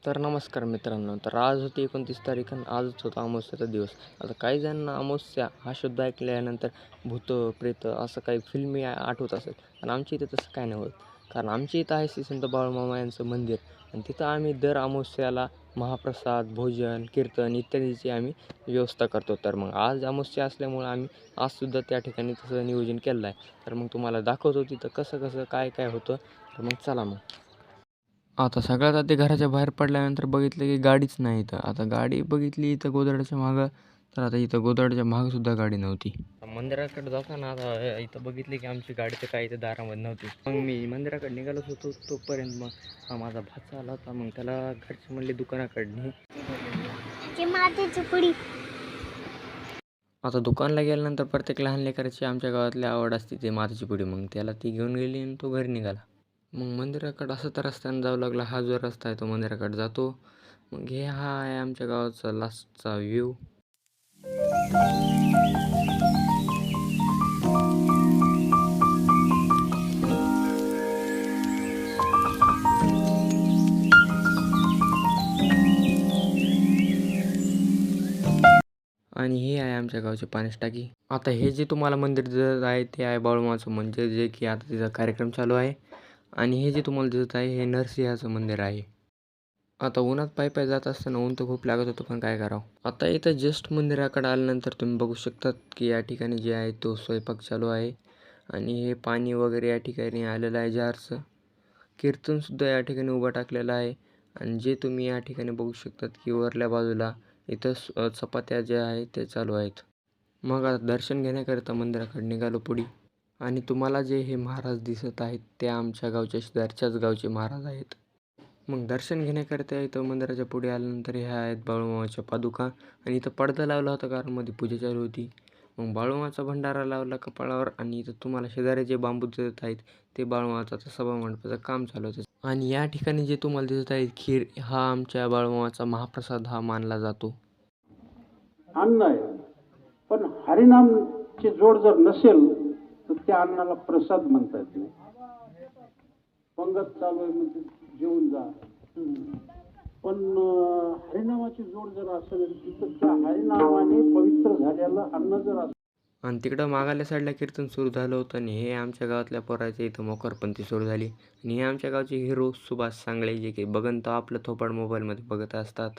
तर नमस्कार मित्रांनो. तर आज होती 29 तारीख आणि आजच होता अमावस्याचा दिवस. आता काही जणांना अमावस्या हा शब्द ऐकल्यानंतर भूतं, प्रेतं असं काही फिल्मी आठवत असेल. पण आमच्या इथं तसं काय नाही होत. कारण आमच्या इथं आहे श्री संत बाळूमामा यांचं मंदिर आणि तिथं आम्ही दर अमावस्याला महाप्रसाद, भोजन, कीर्तन इत्यादीची आम्ही व्यवस्था करतो. तर मग आज अमावस्या असल्यामुळं आम्ही आजसुद्धा त्या ठिकाणी तसं नियोजन केलेलं आहे. तर मग तुम्हाला दाखवतो तिथं कसं काय काय होतं. तर मग चला मग. आता सगळ्यात आधी घराच्या बाहेर पडल्यानंतर बघितलं की गाडीच नाही इथं. आता गाडी बघितली इथं गोदरड्याच्या मागं, तर आता इथं गोदरड्याच्या मागंसुद्धा गाडी नव्हती. मंदिराकडे जाताना आता इथं बघितली की आमची गाडी तर काय इथं दारामध्ये नव्हती. मग मी मंदिराकडे निघालोच होतो तोपर्यंत मग हा माझा भाचा आला होता. मग त्याला घरचे म्हणले दुकानाकडे ने. आता दुकानला गेल्यानंतर प्रत्येक लहान लेकराची आमच्या गावातली आवड असते ते मातीची पुडी. मग त्याला ती घेऊन गेली आणि तो घरी निघाला. मग मंदिराकडं असं तर रस्त्यानं जावं लागलं. हा जो रस्ता आहे तो मंदिराकडे जातो. मग हा आहे आमच्या गावाचा लास्टचा व्ह्यू. आणि हे आहे आमच्या गावची पाण्याची टाकी. आता हे जे तुम्हाला मंदिर दिसत आहे ते आहे बाळूमामाचं मंदिर, जे की आता तिचा कार्यक्रम चालू आहे. आणि हे जे तुम्हाला दिसत आहे हे नरसिंहाचं मंदिर आहे. आता उन्हात पायी जात असताना ऊन तर खूप लागत होतं, पण काय करावं. आता इथं जस्ट मंदिराकडे आल्यानंतर तुम्ही बघू शकतात की या ठिकाणी जे आहे तो स्वयंपाक चालू आहे. आणि हे पाणी वगैरे या ठिकाणी आलेलं आहे जारचं. कीर्तनसुद्धा या ठिकाणी उभं टाकलेलं आहे. आणि जे तुम्ही या ठिकाणी बघू शकतात की वरल्या बाजूला इथं चपात्या ज्या आहेत ते चालू आहेत. मग आता दर्शन घेण्याकरिता मंदिराकडे निघालो पुढे. आणि तुम्हाला जे हे महाराज दिसत आहेत ते आमच्या गावच्या शेजारच्याच गावचे महाराज आहेत. मग दर्शन घेण्याकरिता इथं मंदिराच्या पुढे आल्यानंतर ह्या आहेत बाळूमामाच्या पादुका. आणि इथं पडदा लावला होता कारण मध्ये पूजा चालू होती. मग बाळूमामाचा भंडारा लावला कपाळावर. आणि इथं तुम्हाला शेजारी जे बांबू दिसत आहेत ते बाळूमामाचा सभामंडपाचं काम चालू होतं. आणि या ठिकाणी जे तुम्हाला दिसत आहे खीर, हा आमच्या बाळूमामाचा महाप्रसाद हा मानला जातो. अन्न आहे, पण हरिनामची जोड जर नसेल तर त्या अन्नाला प्रसाद म्हणता येत नाही. पंगत चालू आहे म्हणजे जेवून जा, पण हरिनामाची जोड जर असेल तर त्या हरिनामाने पवित्र झालेलं अन्न जर असेल. आणि तिकडं मागाल्या साईडला कीर्तन सुरू झालं होतं. आणि हे आमच्या गावातल्या पोराच्या इथं मोकरपंथी सुरू झाली. आणि हे आमच्या गावचे हिरो सुभाष सांगळे, जे की बघन तर आपलं थोपाड मोबाईलमध्ये बघत असतात.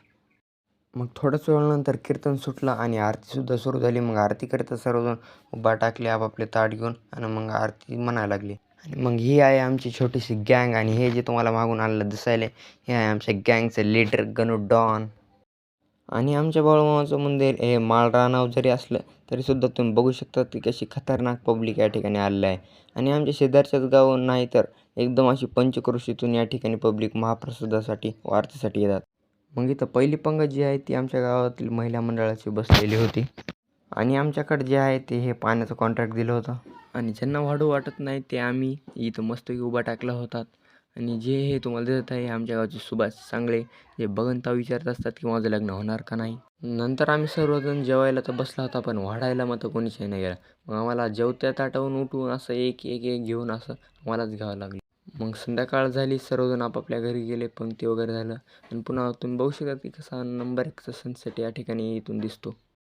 मग थोड्याच वेळानंतर कीर्तन सुटलं आणि आरतीसुद्धा सुरू झाली. मग आरती करता सर्वजण उभा टाकले आपापले ताट घेऊन आणि मग आरती म्हणायला लागली. आणि मग ही आहे आमची छोटीशी गँग. आणि हे जे तुम्हाला मागून आलेलं दिसायला हे आहे आमच्या गँगचं लीडर गणू डॉन. आणि आमच्या बाळूमामाचं मंदिर हे माळरानावर जरी असलं तरीसुद्धा तुम्ही बघू शकता की कशी खतरनाक पब्लिक या ठिकाणी आलेलं आहे. आणि आमच्या शेजारच्याच गाव नाही तर एकदम अशी पंचक्रोशीतून या ठिकाणी पब्लिक महाप्रसादासाठी व आरतीसाठी येतात. मग इथं पहिली पंगत जी आहे ती आमच्या गावातील महिला मंडळाची बसलेली होती. आणि आमच्याकडे जे आहे ते हे पाण्याचं कॉन्ट्रॅक्ट दिलं होतं. आणि ज्यांना वाढू वाटत नाही ते आम्ही इथं मस्तपैकी उभा टाकला होता. आणि जे हे तुम्हाला दिसत आहे आमच्या गावचे सुभाष सांगळे, जे बघन तेव्हा विचारत असतात की माझं लग्न होणार का नाही. नंतर आम्ही सर्वजण जेवायला तर बसला होता, पण वाढायला मात्र कोणीच नाही गेला. मग आम्हाला जेवत्या ताटावरून उठून असं एक एक एक घेऊन असं आम्हालाच घ्यावं लागलं. मग संध्याकाळ झाली, सर्वजण आपापल्या घरी गेले, पंक्ती वगैरे झालं. आणि पुन्हा तुम्ही बघू शकता की कसा नंबर 1चा सनसेट या ठिकाणी इथून दिसतो.